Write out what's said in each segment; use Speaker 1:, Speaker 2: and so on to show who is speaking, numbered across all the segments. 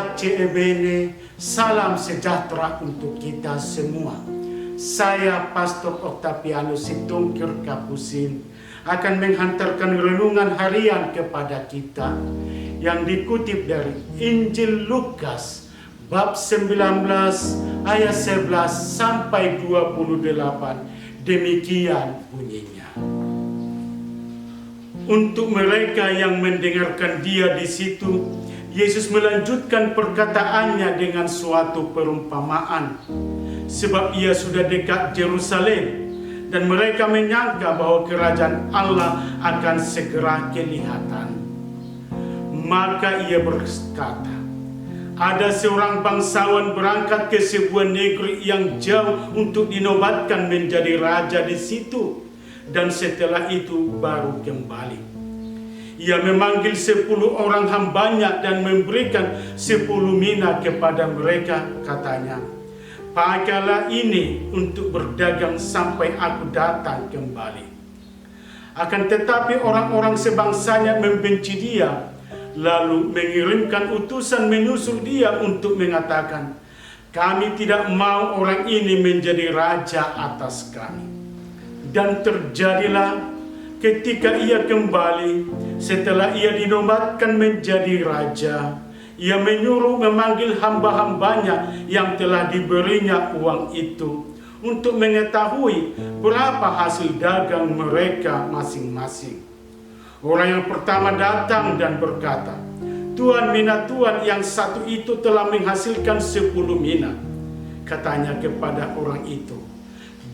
Speaker 1: Pace e bene, salam sejahtera untuk kita semua. Saya Pastor Octavianus Situmkir Kapusin akan menghantarkan renungan harian kepada kita yang dikutip dari Injil Lukas bab 19 ayat 11 sampai 28. Demikian bunyinya. Untuk mereka yang mendengarkan dia di situ, Yesus melanjutkan perkataannya dengan suatu perumpamaan. Sebab ia sudah dekat Yerusalem dan mereka menyangka bahwa kerajaan Allah akan segera kelihatan. Maka ia berkata, ada seorang bangsawan berangkat ke sebuah negeri yang jauh untuk dinobatkan menjadi raja di situ, dan setelah itu baru kembali. Ia memanggil 10 orang hambanya dan memberikan 10 mina kepada mereka. Katanya, pakailah ini untuk berdagang sampai aku datang kembali. Akan tetapi orang-orang sebangsanya membenci dia, lalu mengirimkan utusan menyusul dia untuk mengatakan, kami tidak mau orang ini menjadi raja atas kami. Dan terjadilah ketika ia kembali, setelah ia dinobatkan menjadi raja, ia menyuruh memanggil hamba-hambanya yang telah diberinya uang itu untuk mengetahui berapa hasil dagang mereka masing-masing. Orang yang pertama datang dan berkata, Tuan, mina Tuan yang satu itu telah menghasilkan 10 mina. Katanya kepada orang itu,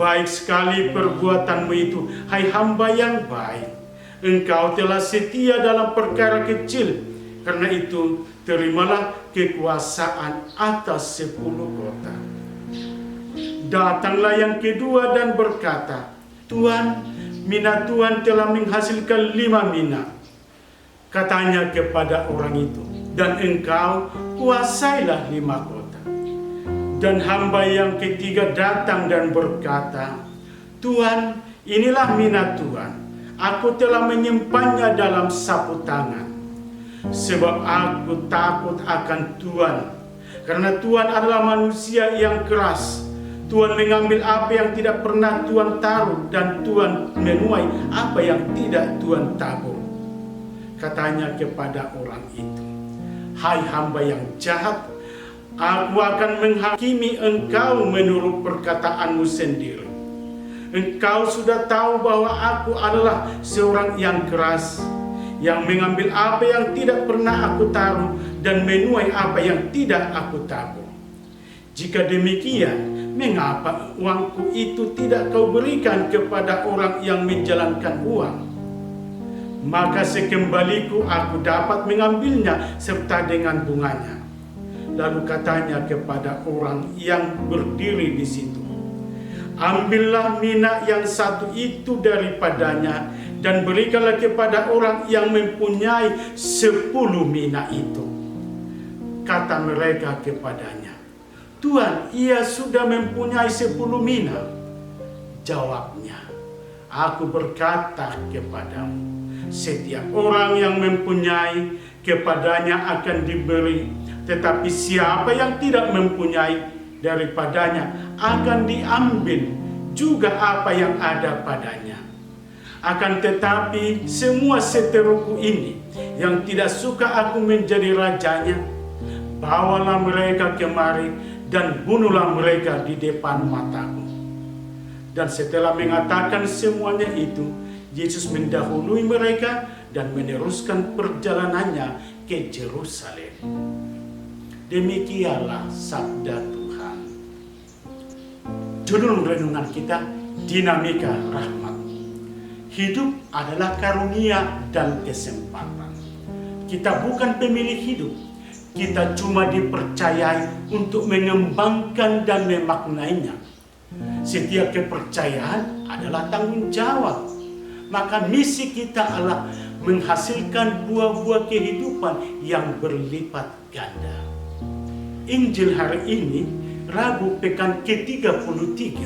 Speaker 1: baik sekali perbuatanmu itu, hai hamba yang baik. Engkau telah setia dalam perkara kecil, karena itu terimalah kekuasaan atas 10 kota. Datanglah yang kedua dan berkata, Tuan, mina Tuan telah menghasilkan 5 mina. Katanya kepada orang itu, dan engkau kuasailah 5 kota. Dan hamba yang ketiga datang dan berkata, Tuan, inilah mina Tuan. Aku telah menyimpannya dalam sapu tangan. Sebab aku takut akan Tuan, karena Tuan adalah manusia yang keras. Tuan mengambil apa yang tidak pernah Tuan taruh, dan Tuan menuai apa yang tidak Tuan tabur. Katanya kepada orang itu, hai hamba yang jahat, aku akan menghakimi engkau menurut perkataanmu sendiri. Engkau sudah tahu bahwa aku adalah seorang yang keras, yang mengambil apa yang tidak pernah aku taruh dan menuai apa yang tidak aku tabur. Jika demikian, mengapa uangku itu tidak kau berikan kepada orang yang menjalankan uang? Maka sekembaliku aku dapat mengambilnya serta dengan bunganya. Lalu katanya kepada orang yang berdiri di situ, ambillah mina yang satu itu daripadanya dan berikanlah kepada orang yang mempunyai 10 mina itu. Kata mereka kepadanya, Tuan, ia sudah mempunyai 10 mina. Jawabnya, aku berkata kepadamu, setiap orang yang mempunyai kepadanya akan diberi, tetapi siapa yang tidak mempunyai, daripadanya akan diambil juga apa yang ada padanya. Akan tetapi semua seteruku ini yang tidak suka aku menjadi rajanya, bawalah mereka kemari dan bunuhlah mereka di depan mataku. Dan setelah mengatakan semuanya itu, Yesus mendahului mereka dan meneruskan perjalanannya ke Yerusalem. Demikianlah sabda Tuhan. Judul renungan kita, dinamika rahmat. Hidup adalah karunia dan kesempatan. Kita bukan pemilik hidup. Kita cuma dipercayai untuk mengembangkan dan memaknainya. Setiap kepercayaan adalah tanggung jawab. Maka misi kita adalah menghasilkan buah-buah kehidupan yang berlipat ganda. Injil hari ini, Rabu pekan ke-33,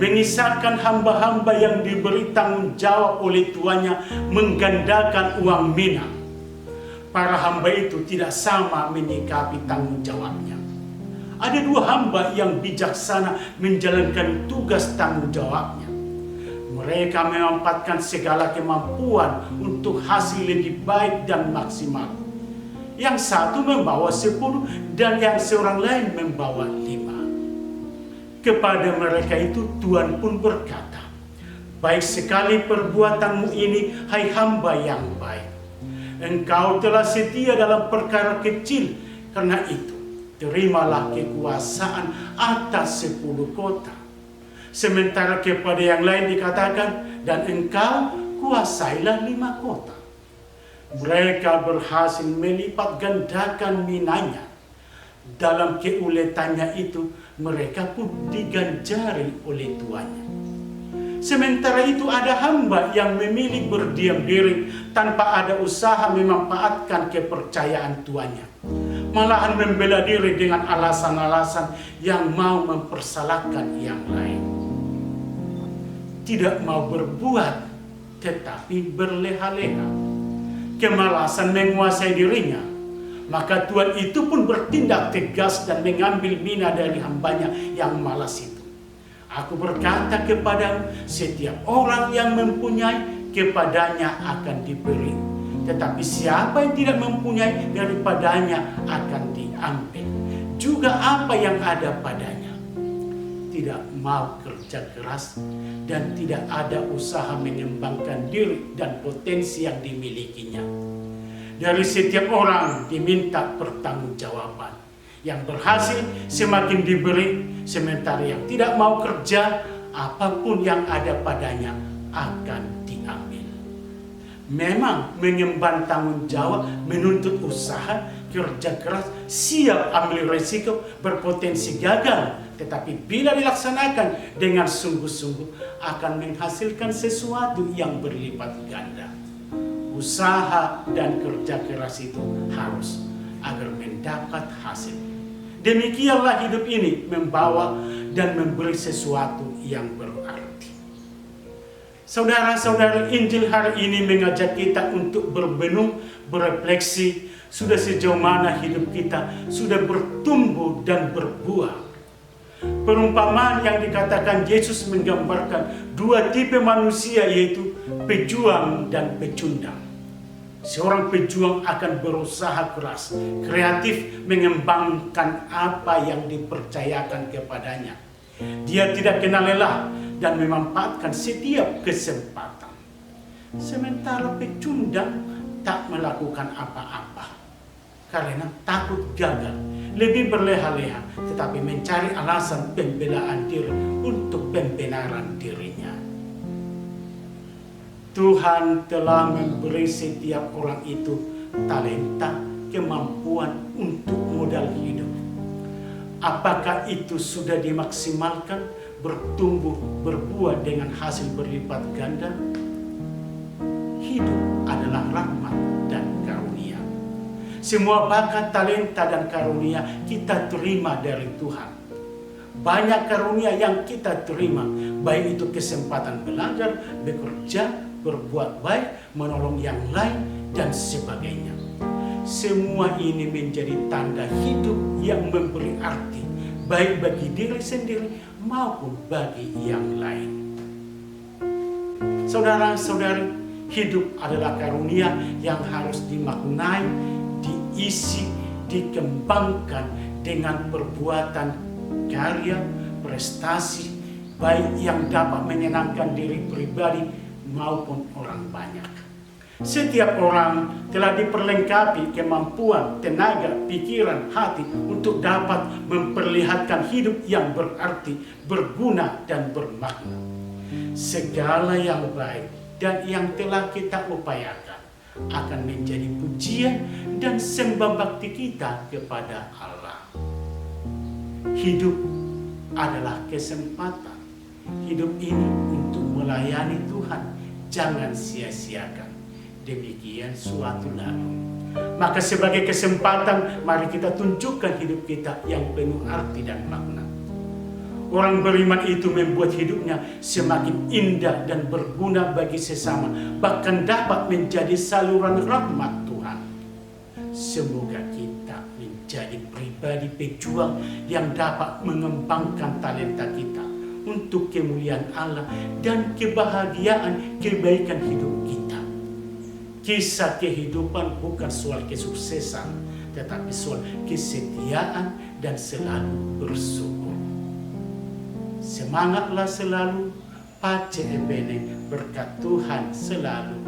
Speaker 1: mengisahkan hamba-hamba yang diberi tanggung jawab oleh tuannya menggandakan uang mina. para hamba itu tidak sama menyikapi tanggung jawabnya. Ada dua hamba yang bijaksana menjalankan tugas tanggung jawabnya. Mereka memanfaatkan segala kemampuan untuk hasil lebih baik dan maksimal. Yang satu membawa 10 dan yang seorang lain membawa 5. Kepada mereka itu Tuhan pun berkata, "Baik sekali perbuatanmu ini, hai hamba yang baik. Engkau telah setia dalam perkara kecil, karena itu terimalah kekuasaan atas 10 kota." Sementara kepada yang lain dikatakan, "Dan engkau kuasailah 5 kota." Mereka berhasil melipat gandakan minanya. Dalam keuletannya itu, mereka pun diganjari oleh tuannya. Sementara itu ada hamba yang memilih berdiam diri tanpa ada usaha memanfaatkan kepercayaan tuannya. Malahan membela diri dengan alasan-alasan yang mau mempersalahkan yang lain. Tidak mau berbuat, tetapi berleha-leha. Kemalasan menguasai dirinya. Maka Tuhan itu pun bertindak tegas dan mengambil mina dari hambanya yang malas itu. "Aku berkata kepadamu, setiap orang yang mempunyai, kepadanya akan diberi. Tetapi siapa yang tidak mempunyai, daripadanya akan diambil juga apa yang ada padanya." Tidak mau kerja keras dan tidak ada usaha mengembangkan diri dan potensi yang dimilikinya. Dari setiap orang diminta pertanggungjawaban. Yang berhasil semakin diberi, sementara yang tidak mau kerja, apapun yang ada padanya akan diambil. Memang mengemban tanggung jawab menuntut usaha, kerja keras, siap ambil resiko, berpotensi gagal. Tetapi bila dilaksanakan dengan sungguh-sungguh akan menghasilkan sesuatu yang berlipat ganda. Usaha dan kerja keras itu harus agar mendapat hasil. Demikianlah hidup ini membawa dan memberi sesuatu yang berarti. Saudara-saudara, Injil hari ini mengajak kita untuk berbenung, berefleksi, sudah sejauh mana hidup kita sudah bertumbuh dan berbuah. Perumpamaan yang dikatakan Yesus menggambarkan 2 tipe manusia, yaitu pejuang dan pecundang. Seorang pejuang akan berusaha keras, kreatif mengembangkan apa yang dipercayakan kepadanya. Dia tidak kenal lelah dan memanfaatkan setiap kesempatan. Sementara pecundang tak melakukan apa-apa karena takut gagal, lebih berleha-leha, tetapi mencari alasan pembelaan diri untuk pembenaran dirinya. Tuhan telah memberi setiap orang itu talenta, kemampuan untuk modal hidup. Apakah itu sudah dimaksimalkan, bertumbuh, berbuah dengan hasil berlipat ganda? Hidup adalah rahmat dan karunia. Semua bakat, talenta, dan karunia kita terima dari Tuhan. Banyak karunia yang kita terima, baik itu kesempatan belajar, bekerja, berbuat baik, menolong yang lain, dan sebagainya. Semua ini menjadi tanda hidup yang memberi arti, baik bagi diri sendiri maupun bagi yang lain. Saudara-saudari, hidup adalah karunia yang harus dimaknai, diisi, dikembangkan dengan perbuatan, karya, prestasi, baik yang dapat menyenangkan diri pribadi maupun orang banyak. Setiap orang telah diperlengkapi kemampuan, tenaga, pikiran, hati untuk dapat memperlihatkan hidup yang berarti, berguna, dan bermakna. Segala yang baik dan yang telah kita upayakan akan menjadi pujian dan sembah bakti kita kepada Allah. Hidup adalah kesempatan. Hidup ini untuk melayani Tuhan, jangan sia-siakan. Demikian suatu lalu. Maka sebagai kesempatan, mari kita tunjukkan hidup kita yang penuh arti dan makna. Orang beriman itu membuat hidupnya semakin indah dan berguna bagi sesama, bahkan dapat menjadi saluran rahmat Tuhan. Semoga kita menjadi pribadi pejuang yang dapat mengembangkan talenta kita untuk kemuliaan Allah dan kebahagiaan kebaikan hidup kita. Kisah kehidupan bukan soal kesuksesan, tetapi soal kesetiaan dan selalu bersyukur. Semangatlah selalu, pace ebene, berkat Tuhan selalu